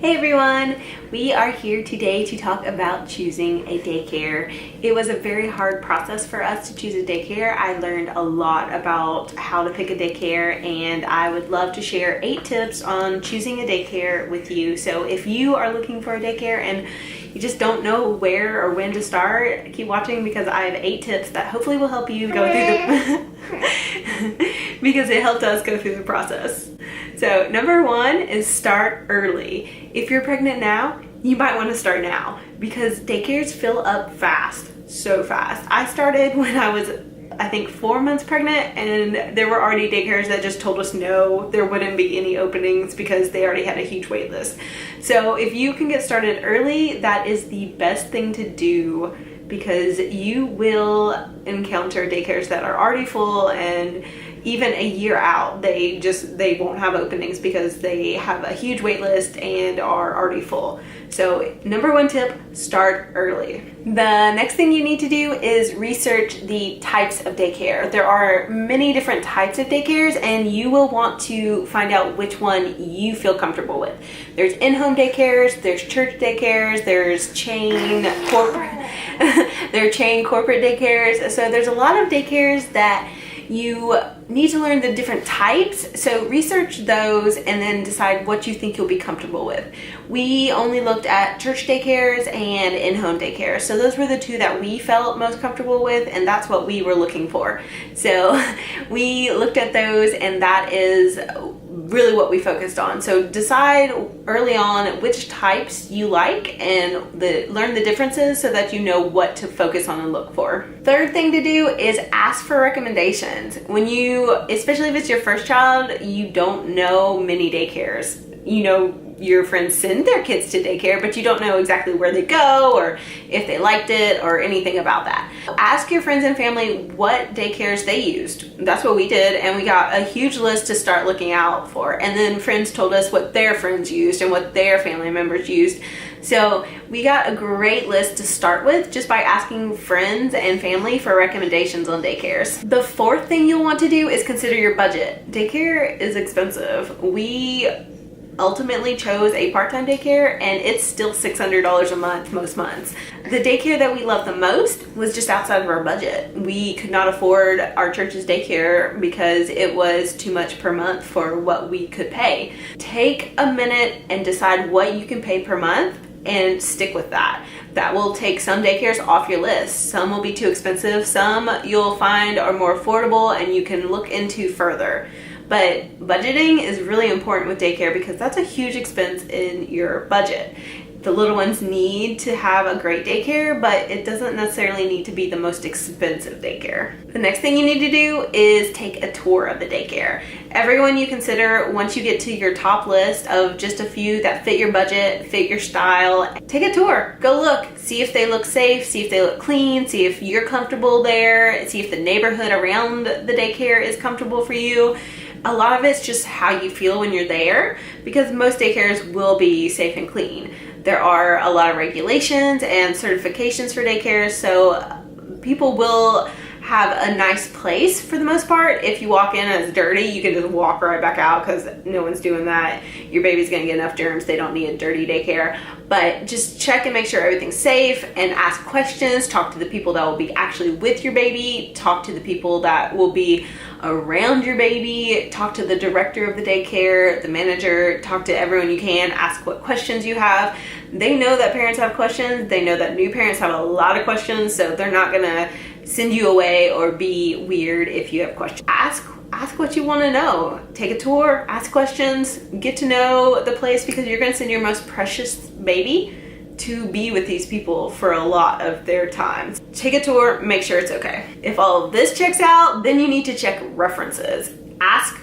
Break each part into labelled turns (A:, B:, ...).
A: Hey everyone! We are here today to talk about choosing a daycare. It was a very hard process for us to choose a daycare. I learned a lot about how to pick a daycare, and I would love to share 8 tips on choosing a daycare with you. So if you are looking for a daycare and you just don't know where or when to start, keep watching because I have 8 tips that hopefully will help you go through the because it helped us go through the process. So number 1 is start early. If you're pregnant now, you might want to start now because daycares fill up fast, so fast. I started when I was, I think, 4 months pregnant, and there were already daycares that just told us no, there wouldn't be any openings because they already had a huge wait list. So if you can get started early, that is the best thing to do because you will encounter daycares that are already full, and even a year out, they won't have openings because they have a huge wait list and are already full. So number 1 tip, start early. The next thing you need to do is research the types of daycare. There are many different types of daycares, and you will want to find out which one you feel comfortable with. There's in-home daycares, there's church daycares, there's chain corporate daycares. So there's a lot of daycares that you need to learn the different types, so research those and then decide what you think you'll be comfortable with. We only looked at church daycares and in-home daycares, so those were the 2 that we felt most comfortable with, and that's what we were looking for. So we looked at those, and that is really what we focused on. So decide early on which types you like and learn the differences so that you know what to focus on and look for. Third thing to do is ask for recommendations. Especially if it's your first child, you don't know many daycares. You know your friends send their kids to daycare, but you don't know exactly where they go or if they liked it or anything about that. Ask your friends and family what daycares they used. That's what we did, and we got a huge list to start looking out for. And then friends told us what their friends used and what their family members used. So we got a great list to start with just by asking friends and family for recommendations on daycares. The 4th thing you'll want to do is consider your budget. Daycare is expensive. We ultimately chose a part-time daycare, and it's still $600 a month most months. The daycare that we loved the most was just outside of our budget. We could not afford our church's daycare because it was too much per month for what we could pay. Take a minute and decide what you can pay per month and stick with that. That will take some daycares off your list. Some will be too expensive, some you'll find are more affordable and you can look into further. But budgeting is really important with daycare because that's a huge expense in your budget. The little ones need to have a great daycare, but it doesn't necessarily need to be the most expensive daycare. The next thing you need to do is take a tour of the daycare. Everyone you consider, once you get to your top list of just a few that fit your budget, fit your style, take a tour. Go look. See if they look safe, see if they look clean, see if you're comfortable there, see if the neighborhood around the daycare is comfortable for you. A lot of it's just how you feel when you're there because most daycares will be safe and clean. There are a lot of regulations and certifications for daycares, so people will have a nice place for the most part. If you walk in and it's dirty, you can just walk right back out because no one's doing that. Your baby's gonna get enough germs, they don't need a dirty daycare. But just check and make sure everything's safe and ask questions. Talk to the people that will be actually with your baby. Talk to the people that will be around your baby. Talk to the director of the daycare, the manager. Talk to everyone you can. Ask what questions you have. They know that parents have questions. They know that new parents have a lot of questions, so they're not gonna send you away or be weird if you have questions. Ask what you want to know. Take a tour, ask questions, get to know the place because you're going to send your most precious baby to be with these people for a lot of their time. Take a tour, make sure it's okay. If all of this checks out, then you need to check references. Ask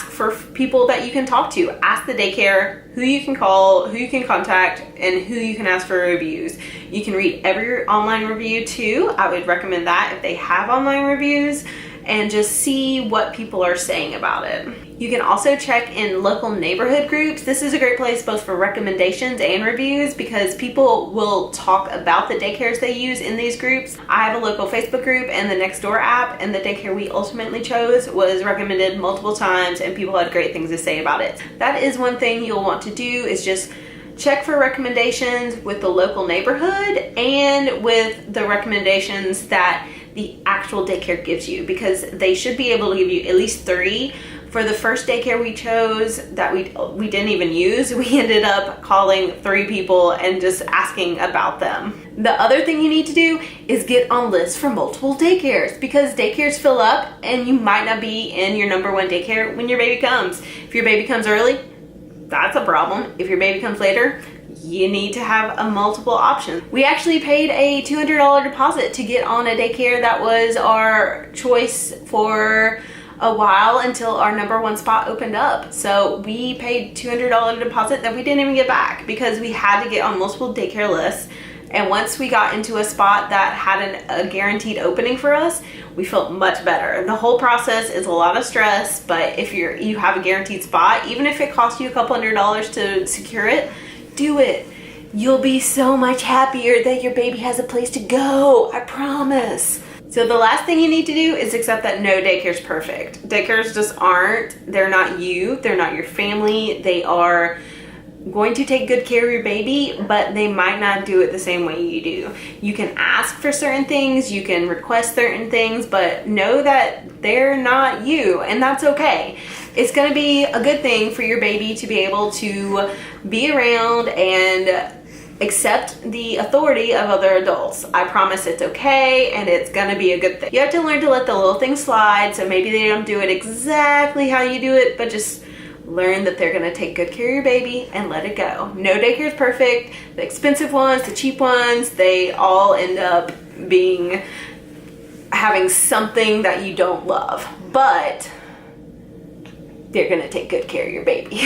A: for people that you can talk to. Ask the daycare who you can call, who you can contact, and who you can ask for reviews. You can read every online review too. I would recommend that if they have online reviews, and just see what people are saying about it. You can also check in local neighborhood groups. This is a great place both for recommendations and reviews because people will talk about the daycares they use in these groups. I have a local Facebook group and the Nextdoor app, and the daycare we ultimately chose was recommended multiple times and people had great things to say about it. That is one thing you'll want to do, is just check for recommendations with the local neighborhood and with the recommendations that the actual daycare gives you, because they should be able to give you at least 3. For the first daycare we chose that we didn't even use, we ended up calling 3 people and just asking about them. The other thing you need to do is get on lists for multiple daycares, because daycares fill up and you might not be in your number 1 daycare when your baby comes. If your baby comes early, that's a problem. If your baby comes later, you need to have a multiple options. We actually paid a $200 deposit to get on a daycare that was our choice for a while until our number 1 spot opened up. So we paid $200 deposit that we didn't even get back because we had to get on multiple daycare lists. And once we got into a spot that had a guaranteed opening for us, we felt much better. The whole process is a lot of stress, but if you have a guaranteed spot, even if it costs you a couple $100s to secure it, do it. You'll be so much happier that your baby has a place to go, I promise. So the last thing you need to do is accept that no daycare's perfect. Daycares just aren't. They're not you, they're not your family. They are going to take good care of your baby, but they might not do it the same way you do. You can ask for certain things, you can request certain things, but know that they're not you, and that's okay. It's gonna be a good thing for your baby to be able to be around and accept the authority of other adults. I promise it's okay, and it's gonna be a good thing. You have to learn to let the little things slide, so maybe they don't do it exactly how you do it, but just learn that they're gonna take good care of your baby and let it go. No daycare is perfect. The expensive ones, the cheap ones, they all end up having something that you don't love, but they're gonna take good care of your baby.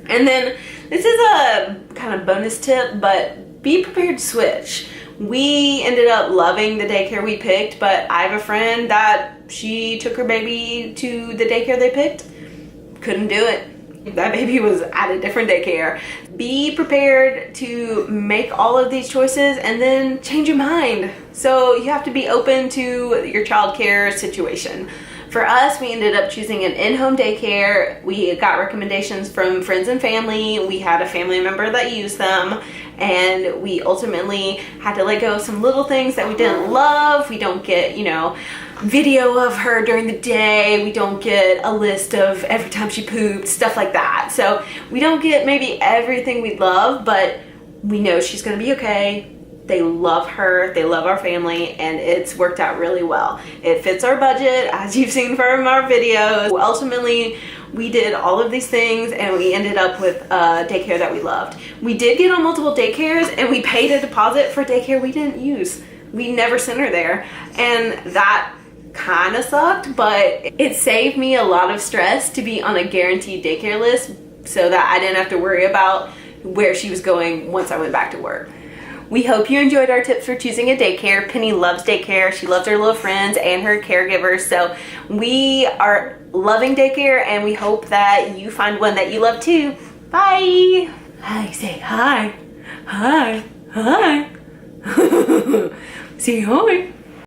A: And then this is a kind of bonus tip, but be prepared to switch. We ended up loving the daycare we picked, but I have a friend that she took her baby to the daycare they picked. Couldn't do it. That baby was at a different daycare. Be prepared to make all of these choices and then change your mind. So you have to be open to your child care situation. For us, we ended up choosing an in-home daycare. We got recommendations from friends and family. We had a family member that used them, and we ultimately had to let go of some little things that we didn't love. We don't get, video of her during the day. We don't get a list of every time she pooped, stuff like that. So we don't get maybe everything we love, but we know she's gonna be okay. They love her, they love our family, and it's worked out really well. It fits our budget, as you've seen from our videos. Ultimately, we did all of these things and we ended up with a daycare that we loved. We did get on multiple daycares and we paid a deposit for daycare we didn't use. We never sent her there, and that kind of sucked, but it saved me a lot of stress to be on a guaranteed daycare list so that I didn't have to worry about where she was going once I went back to work. We hope you enjoyed our tips for choosing a daycare. Penny loves daycare. She loves her little friends and her caregivers. So we are loving daycare, and we hope that you find one that you love too. Bye. Hi, say hi. Hi. Hi. Say hi.